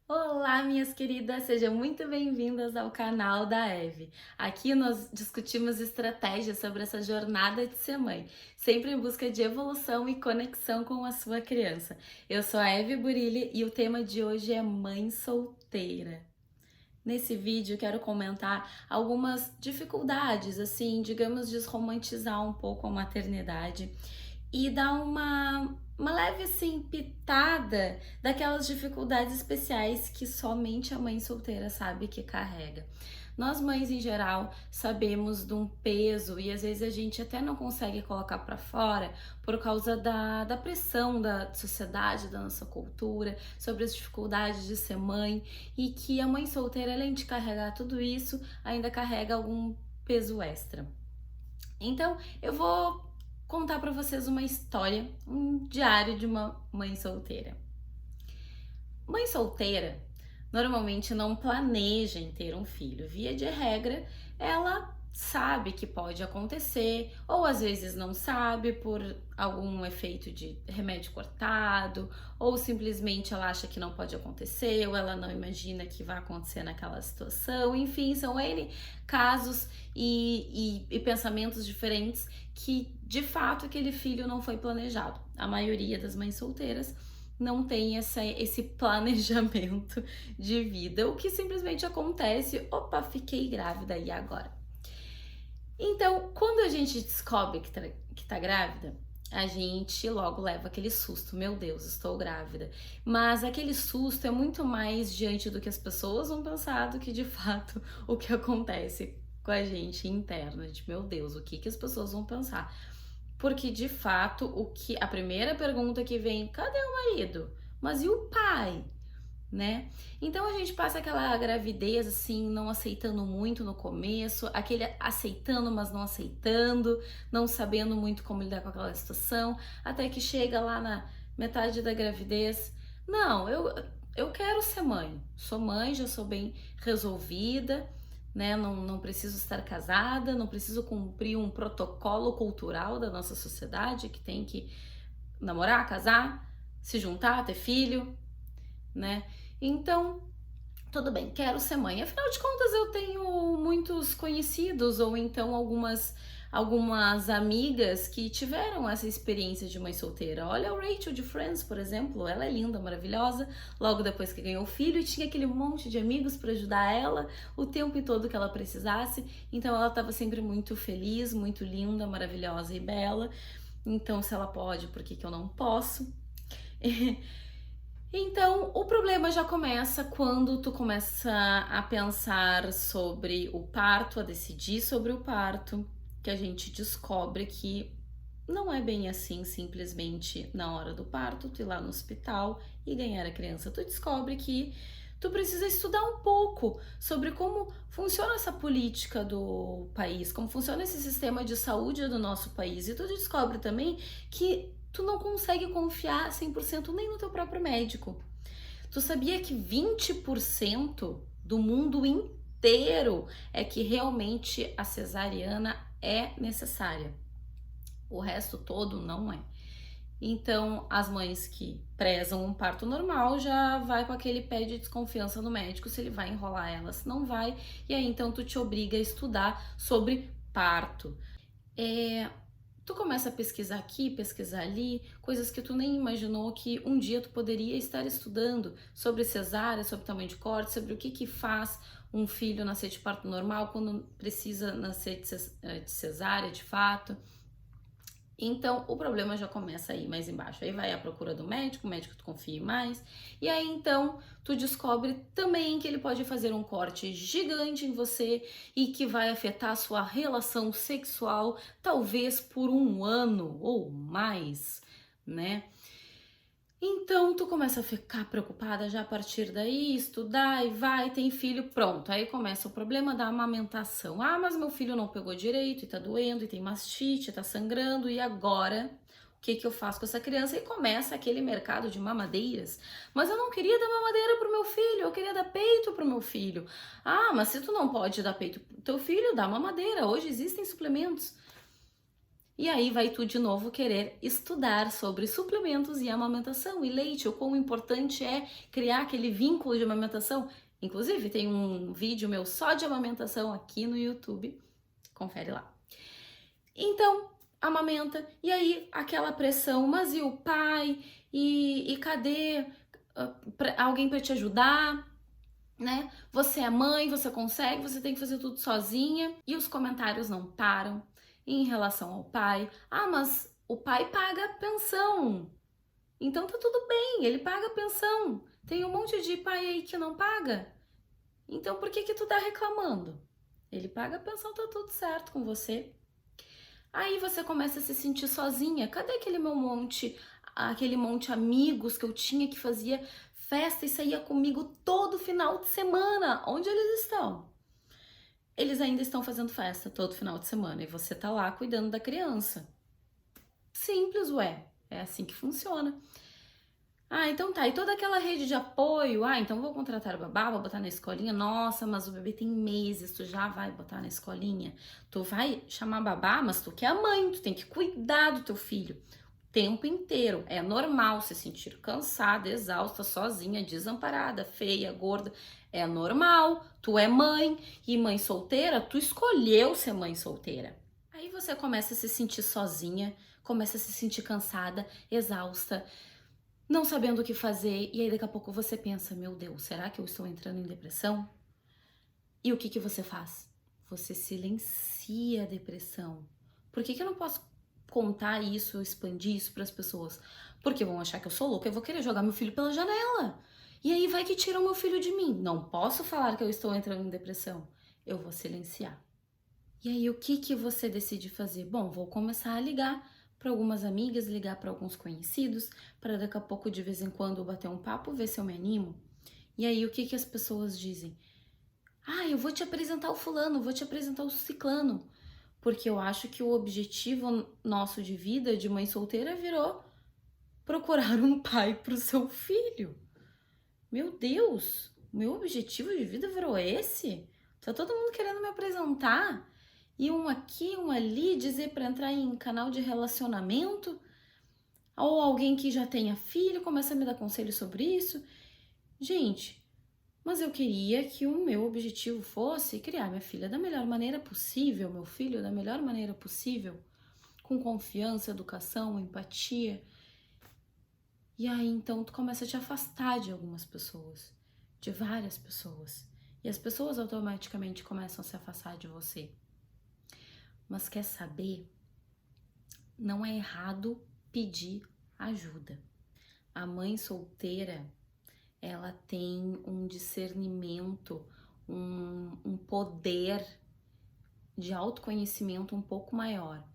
Olá, minhas queridas, sejam muito bem-vindas ao canal da Eve. Aqui nós discutimos estratégias sobre essa jornada de ser mãe, sempre em busca de evolução e conexão com a sua criança. Eu sou a Eve Burilli e o tema de hoje é mãe solteira. Nesse vídeo eu quero comentar algumas dificuldades, assim, digamos, desromantizar um pouco a maternidade e dar uma leve assim pitada daquelas dificuldades especiais que somente a mãe solteira sabe que carrega. Nós mães em geral sabemos de um peso e às vezes a gente até não consegue colocar para fora por causa da pressão da sociedade, da nossa cultura, sobre as dificuldades de ser mãe e que a mãe solteira, além de carregar tudo isso, ainda carrega algum peso extra. Então, eu vou contar para vocês uma história, um diário de uma mãe solteira. Mãe solteira normalmente não planeja em ter um filho. Via de regra, ela sabe que pode acontecer, ou às vezes não sabe por algum efeito de remédio cortado, ou simplesmente ela acha que não pode acontecer, ou ela não imagina que vai acontecer naquela situação. Enfim, são N casos e pensamentos diferentes que de fato aquele filho não foi planejado. A maioria das mães solteiras não tem esse planejamento de vida, o que simplesmente acontece, opa, fiquei grávida e agora? Então, quando a gente descobre que tá grávida, a gente logo leva aquele susto, meu Deus, estou grávida. Mas aquele susto é muito mais diante do que as pessoas vão pensar do que de fato o que acontece com a gente interna, de meu Deus, o que as pessoas vão pensar? Porque de fato, a primeira pergunta que vem, cadê o marido? Mas e o pai? Né? Então a gente passa aquela gravidez assim, não aceitando muito no começo, aquele aceitando, mas não aceitando, não sabendo muito como lidar com aquela situação, até que chega lá na metade da gravidez. Não, eu quero ser mãe. Sou mãe, já sou bem resolvida, né? Não preciso estar casada, não preciso cumprir um protocolo cultural da nossa sociedade que tem que namorar, casar, se juntar, ter filho, né? Então, tudo bem, quero ser mãe. Afinal de contas, eu tenho muitos conhecidos ou então algumas amigas que tiveram essa experiência de mãe solteira. Olha a Rachel de Friends, por exemplo, ela é linda, maravilhosa, logo depois que ganhou o filho e tinha aquele monte de amigos para ajudar ela o tempo todo que ela precisasse. Então ela estava sempre muito feliz, muito linda, maravilhosa e bela. Então, se ela pode, por que que eu não posso? Então, o problema já começa quando tu começa a pensar sobre o parto, a decidir sobre o parto, que a gente descobre que não é bem assim, simplesmente na hora do parto, tu ir lá no hospital e ganhar a criança. Tu descobre que tu precisa estudar um pouco sobre como funciona essa política do país, como funciona esse sistema de saúde do nosso país. E tu descobre também que tu não consegue confiar 100% nem no teu próprio médico. Tu sabia que 20% do mundo inteiro é que realmente a cesariana é necessária? O resto todo não é. Então, as mães que prezam um parto normal já vai com aquele pé de desconfiança no médico se ele vai enrolar ela, se não vai, e aí então tu te obriga a estudar sobre parto. Tu começa a pesquisar aqui, pesquisar ali, coisas que tu nem imaginou que um dia tu poderia estar estudando sobre cesárea, sobre tamanho de corte, sobre o que faz um filho nascer de parto normal quando precisa nascer de cesárea de fato. Então, o problema já começa aí mais embaixo. Aí vai à procura do médico, o médico tu confie mais. E aí, então, tu descobre também que ele pode fazer um corte gigante em você e que vai afetar a sua relação sexual, talvez por um ano ou mais, né? Então tu começa a ficar preocupada já a partir daí, estudar e vai, tem filho, pronto. Aí começa o problema da amamentação. Ah, mas meu filho não pegou direito e tá doendo, e tem mastite, tá sangrando, e agora? O que eu faço com essa criança? E começa aquele mercado de mamadeiras. Mas eu não queria dar mamadeira pro meu filho, eu queria dar peito pro meu filho. Ah, mas se tu não pode dar peito pro teu filho, dá mamadeira. Hoje existem suplementos. E aí vai tu de novo querer estudar sobre suplementos e amamentação e leite, o quão importante é criar aquele vínculo de amamentação. Inclusive, tem um vídeo meu só de amamentação aqui no YouTube, confere lá. Então, amamenta, e aí aquela pressão, mas e o pai? E cadê alguém para te ajudar? Né? Você é mãe, você consegue, você tem que fazer tudo sozinha. E os comentários não param em relação ao pai. Ah, mas o pai paga a pensão. Então tá tudo bem, ele paga a pensão. Tem um monte de pai aí que não paga. Então por que tu tá reclamando? Ele paga a pensão, tá tudo certo com você. Aí você começa a se sentir sozinha. Cadê aquele monte amigos que eu tinha que fazia festa e saía comigo todo final de semana? Onde eles estão? Eles ainda estão fazendo festa todo final de semana e você tá lá cuidando da criança. Simples, ué. É assim que funciona. Ah, então tá. E toda aquela rede de apoio. Ah, então vou contratar o babá, vou botar na escolinha. Nossa, mas o bebê tem meses, tu já vai botar na escolinha. Tu vai chamar babá, mas tu que é a mãe, tu tem que cuidar do teu filho o tempo inteiro. É normal se sentir cansada, exausta, sozinha, desamparada, feia, gorda. É normal. Tu é mãe e mãe solteira, tu escolheu ser mãe solteira. Aí você começa a se sentir sozinha, começa a se sentir cansada, exausta, não sabendo o que fazer, e aí daqui a pouco você pensa, meu Deus, será que eu estou entrando em depressão? E o que você faz? Você silencia a depressão. Por que eu não posso contar isso, expandir isso para as pessoas? Porque vão achar que eu sou louca, eu vou querer jogar meu filho pela janela. E aí vai que tiram meu filho de mim. Não posso falar que eu estou entrando em depressão. Eu vou silenciar. E aí o que você decide fazer? Bom, vou começar a ligar para algumas amigas, ligar para alguns conhecidos, para daqui a pouco de vez em quando bater um papo, ver se eu me animo. E aí o que as pessoas dizem? Ah, eu vou te apresentar o fulano, vou te apresentar o ciclano. Porque eu acho que o objetivo nosso de vida, de mãe solteira, virou procurar um pai para o seu filho. Meu Deus, meu objetivo de vida virou esse? Tá todo mundo querendo me apresentar? E um aqui, um ali, dizer para entrar em canal de relacionamento? Ou alguém que já tenha filho começa a me dar conselho sobre isso? Gente, mas eu queria que o meu objetivo fosse criar minha filha da melhor maneira possível, meu filho da melhor maneira possível, com confiança, educação, empatia. E aí então tu começa a te afastar de algumas pessoas, de várias pessoas. E as pessoas automaticamente começam a se afastar de você. Mas quer saber? Não é errado pedir ajuda. A mãe solteira, ela tem um discernimento, um poder de autoconhecimento um pouco maior.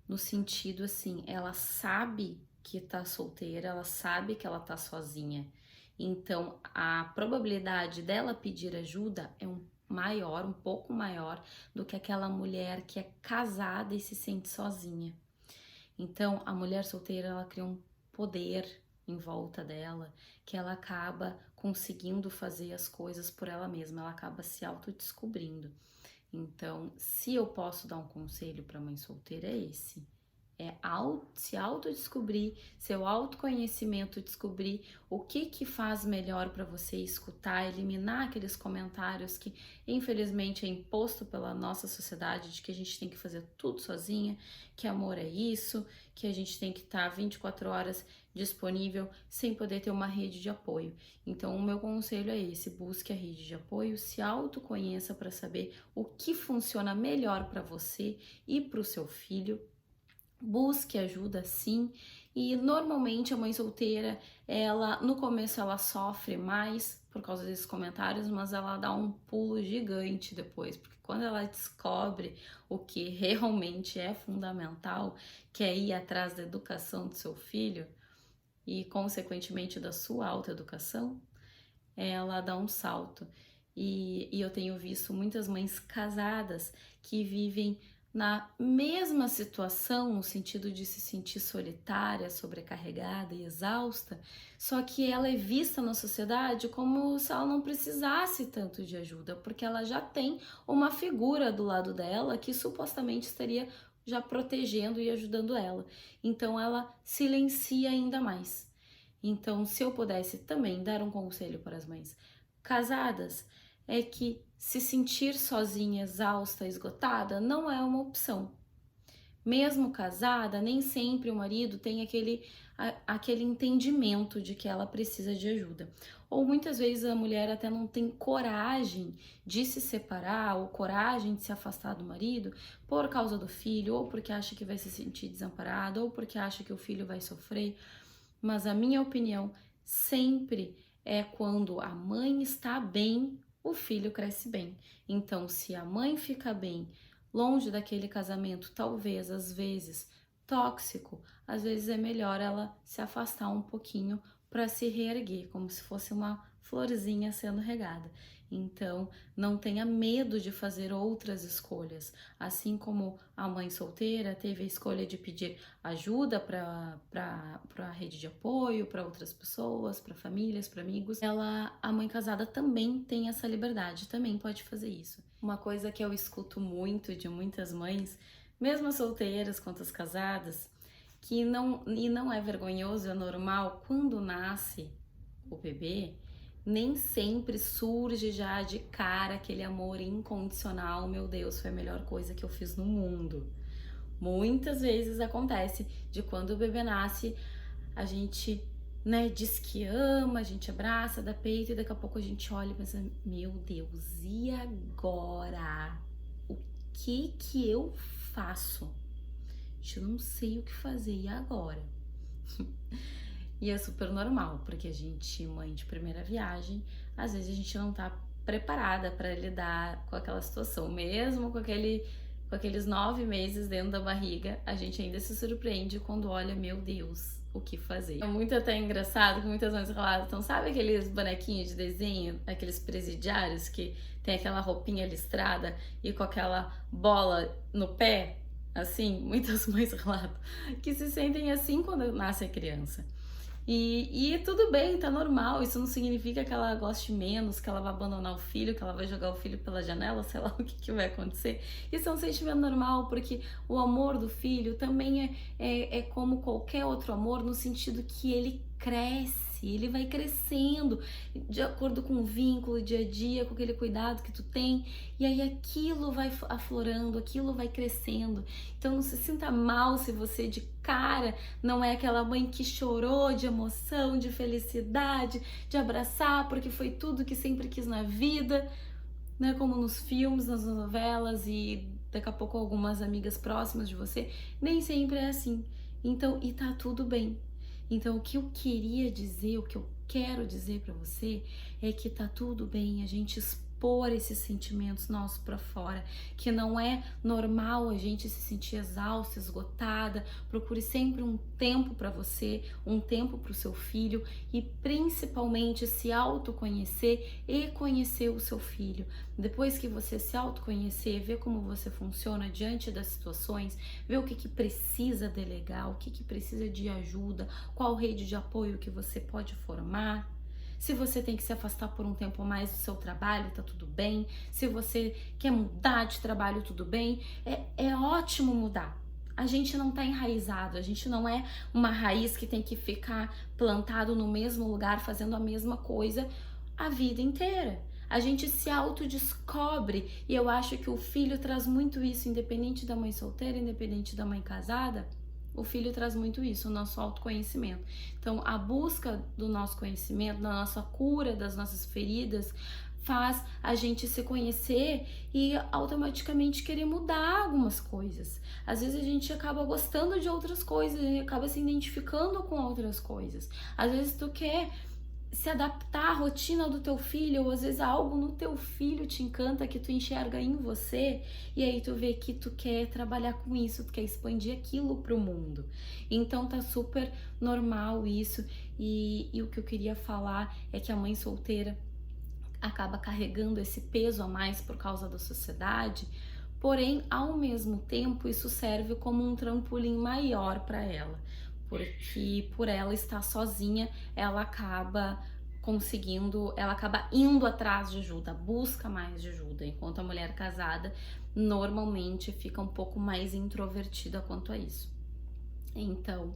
No sentido assim, ela sabe que tá solteira, ela sabe que ela tá sozinha. Então, a probabilidade dela pedir ajuda é um pouco maior do que aquela mulher que é casada e se sente sozinha. Então, a mulher solteira, ela cria um poder em volta dela, que ela acaba conseguindo fazer as coisas por ela mesma, ela acaba se autodescobrindo. Então, se eu posso dar um conselho para mãe solteira, é esse. É se autodescobrir, seu autoconhecimento, descobrir o que faz melhor para você escutar, eliminar aqueles comentários que infelizmente é imposto pela nossa sociedade de que a gente tem que fazer tudo sozinha, que amor é isso, que a gente tem que estar 24 horas disponível sem poder ter uma rede de apoio. Então, o meu conselho é esse: busque a rede de apoio, se autoconheça para saber o que funciona melhor para você e para o seu filho. Busque ajuda sim, e normalmente a mãe solteira, ela no começo ela sofre mais por causa desses comentários, mas ela dá um pulo gigante depois, porque quando ela descobre o que realmente é fundamental, que é ir atrás da educação do seu filho e consequentemente da sua autoeducação, ela dá um salto. E eu tenho visto muitas mães casadas que vivem na mesma situação, no sentido de se sentir solitária, sobrecarregada e exausta, só que ela é vista na sociedade como se ela não precisasse tanto de ajuda, porque ela já tem uma figura do lado dela que supostamente estaria já protegendo e ajudando ela. Então ela silencia ainda mais. Então, se eu pudesse também dar um conselho para as mães casadas, é que se sentir sozinha, exausta, esgotada, não é uma opção. Mesmo casada, nem sempre o marido tem aquele entendimento de que ela precisa de ajuda. Ou muitas vezes a mulher até não tem coragem de se separar ou coragem de se afastar do marido por causa do filho, ou porque acha que vai se sentir desamparada, ou porque acha que o filho vai sofrer. Mas a minha opinião sempre é quando a mãe está bem, o filho cresce bem. Então, se a mãe fica bem, longe daquele casamento, talvez às vezes tóxico, às vezes é melhor ela se afastar um pouquinho para se reerguer, como se fosse uma florzinha sendo regada. Então, não tenha medo de fazer outras escolhas. Assim como a mãe solteira teve a escolha de pedir ajuda para a rede de apoio, para outras pessoas, para famílias, para amigos, a mãe casada também tem essa liberdade, também pode fazer isso. Uma coisa que eu escuto muito de muitas mães, mesmo as solteiras quanto as casadas, que não é vergonhoso, é normal, quando nasce o bebê, nem sempre surge já de cara aquele amor incondicional, meu Deus, foi a melhor coisa que eu fiz no mundo. Muitas vezes acontece de quando o bebê nasce, a gente, né, diz que ama, a gente abraça, dá peito e daqui a pouco a gente olha e pensa, meu Deus, e agora? O que eu faço? Gente, eu não sei o que fazer, e agora? E é super normal, porque a gente, mãe de primeira viagem, às vezes a gente não tá preparada para lidar com aquela situação, mesmo com aqueles 9 meses dentro da barriga, a gente ainda se surpreende quando olha, meu Deus, o que fazer. É muito até engraçado que muitas mães relatam, sabe aqueles bonequinhos de desenho, aqueles presidiários que tem aquela roupinha listrada e com aquela bola no pé? Assim, muitas mães relatam que se sentem assim quando nasce a criança. E tudo bem, tá normal. Isso não significa que ela goste menos, que ela vai abandonar o filho, que ela vai jogar o filho pela janela, sei lá o que vai acontecer. Isso é um sentimento normal, porque o amor do filho também é como qualquer outro amor, no sentido que ele cresce, ele vai crescendo de acordo com o vínculo, dia a dia, com aquele cuidado que tu tem, e aí aquilo vai aflorando, aquilo vai crescendo. Então não se sinta mal se você de cara não é aquela mãe que chorou de emoção, de felicidade, de abraçar, porque foi tudo que sempre quis na vida, né? Como nos filmes, nas novelas e daqui a pouco algumas amigas próximas de você, nem sempre é assim. Então, e tá tudo bem. Então, o que eu queria dizer, o que eu quero dizer pra você é que tá tudo bem a gente expor esses sentimentos nossos pra fora, que não é normal a gente se sentir exausta, esgotada. Procure sempre um tempo pra você, um tempo pro seu filho e principalmente se autoconhecer e conhecer o seu filho. Depois que você se autoconhecer, ver como você funciona diante das situações, ver o que precisa delegar, o que precisa de ajuda, qual rede de apoio que você pode formar. Se você tem que se afastar por um tempo a mais do seu trabalho, tá tudo bem. Se você quer mudar de trabalho, tudo bem. É ótimo mudar. A gente não tá enraizado, a gente não é uma raiz que tem que ficar plantado no mesmo lugar, fazendo a mesma coisa a vida inteira. A gente se autodescobre e eu acho que o filho traz muito isso, independente da mãe solteira, independente da mãe casada. O filho traz muito isso, o nosso autoconhecimento. Então, a busca do nosso conhecimento, da nossa cura, das nossas feridas, faz a gente se conhecer e automaticamente querer mudar algumas coisas. Às vezes a gente acaba gostando de outras coisas e acaba se identificando com outras coisas. Às vezes tu quer se adaptar à rotina do teu filho, ou às vezes algo no teu filho te encanta, que tu enxerga em você, e aí tu vê que tu quer trabalhar com isso, tu quer expandir aquilo pro mundo. Então tá super normal isso, e o que eu queria falar é que a mãe solteira acaba carregando esse peso a mais por causa da sociedade, porém, ao mesmo tempo, isso serve como um trampolim maior para ela, porque por ela estar sozinha, ela acaba conseguindo, ela acaba indo atrás de ajuda, busca mais de ajuda, enquanto a mulher casada normalmente fica um pouco mais introvertida quanto a isso. Então,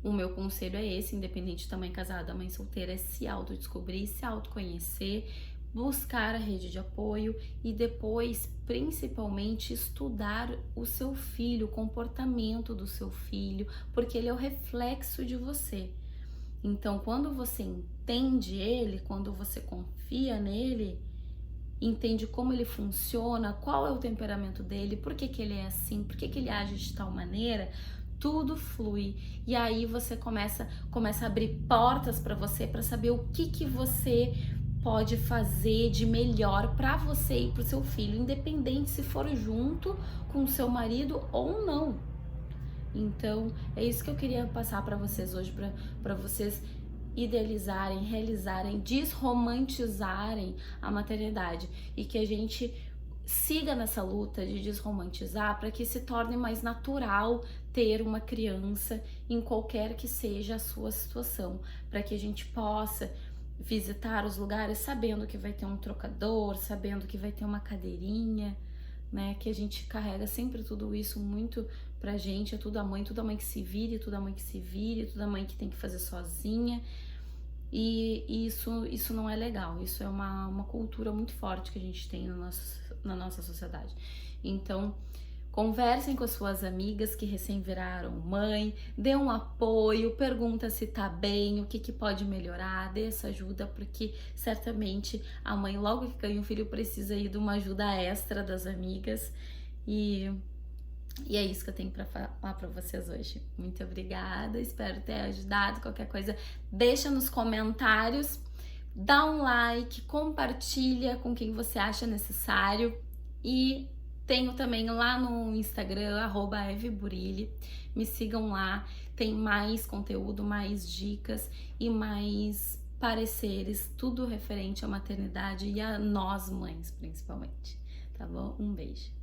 o meu conselho é esse, independente da mãe casada, da mãe solteira, é se autodescobrir, se autoconhecer, buscar a rede de apoio e depois, principalmente, estudar o seu filho, o comportamento do seu filho, porque ele é o reflexo de você. Então, quando você entende ele, quando você confia nele, entende como ele funciona, qual é o temperamento dele, por que ele é assim, por que ele age de tal maneira, tudo flui. E aí você começa a abrir portas para você, para saber o que você pode fazer de melhor para você e para o seu filho, independente se for junto com o seu marido ou não. Então, é isso que eu queria passar para vocês hoje, para vocês idealizarem, realizarem, desromantizarem a maternidade e que a gente siga nessa luta de desromantizar para que se torne mais natural ter uma criança em qualquer que seja a sua situação, para que a gente possa visitar os lugares sabendo que vai ter um trocador, sabendo que vai ter uma cadeirinha, né? Que a gente carrega sempre tudo isso muito pra gente, é tudo a mãe que se vire, tudo a mãe que se vire, tudo a mãe que tem que fazer sozinha. E isso não é legal, isso é uma cultura muito forte que a gente tem na nossa sociedade. Então, conversem com as suas amigas que recém viraram mãe, dê um apoio, pergunta se tá bem, o que pode melhorar, dê essa ajuda, porque certamente a mãe, logo que ganha um filho, precisa ir de uma ajuda extra das amigas. E é isso que eu tenho para falar para vocês hoje. Muito obrigada, espero ter ajudado. Qualquer coisa, deixa nos comentários, dá um like, compartilha com quem você acha necessário. E tenho também lá no Instagram, @evburilli. Me sigam lá, tem mais conteúdo, mais dicas e mais pareceres, tudo referente à maternidade e a nós mães, principalmente. Tá bom? Um beijo.